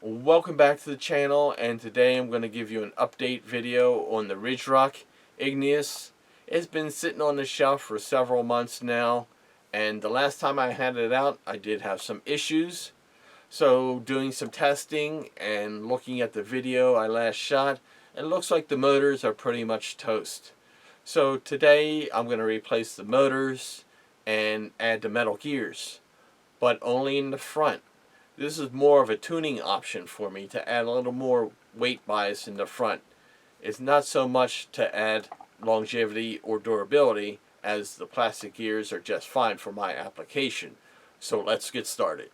Welcome back to the channel, and today I'm going to give you an update video on the Ridge Rock Igneous. It's been sitting on the shelf for several months now, and the last time I had it out I did have some issues. So doing some testing and looking at the video I last shot, it looks like the motors are pretty much toast. So today I'm going to replace the motors and add the metal gears, but only in the front. This is more of a tuning option for me to add a little more weight bias in the front. It's not so much to add longevity or durability, as the plastic gears are just fine for my application. So let's get started.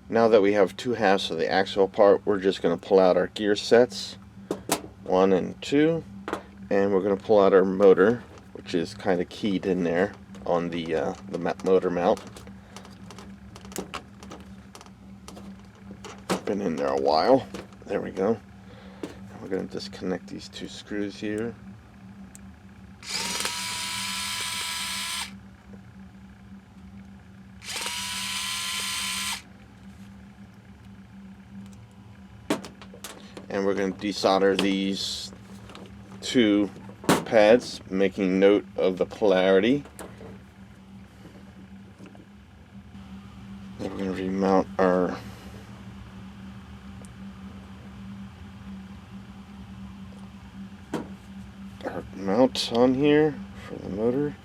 Now that we have two halves of the axle apart, we're just going to pull out our gear sets, 1 and 2, and we're going to pull out our motor, which is kind of keyed in there on the motor mount. Been in there a while. There we go. We're going to disconnect these two screws here. And we're going to desolder these two pads, making note of the polarity. Then we're going to remount our mount on here for the motor.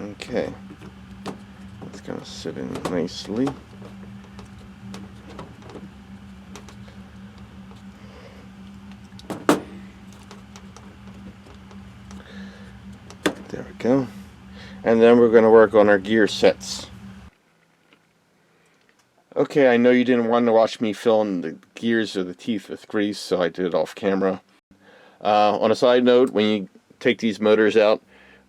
Okay. It's going to sit in nicely. There we go. And then we're going to work on our gear sets. Okay, I know you didn't want to watch me fill in the gears or the teeth with grease, so I did it off camera. On a side note, when you take these motors out,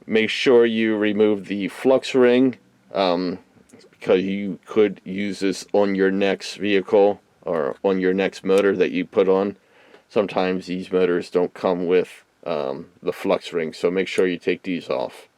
make sure you remove the flux ring, because you could use this on your next vehicle or on your next motor that you put on. Sometimes these motors don't come with the flux ring, so make sure you take these off.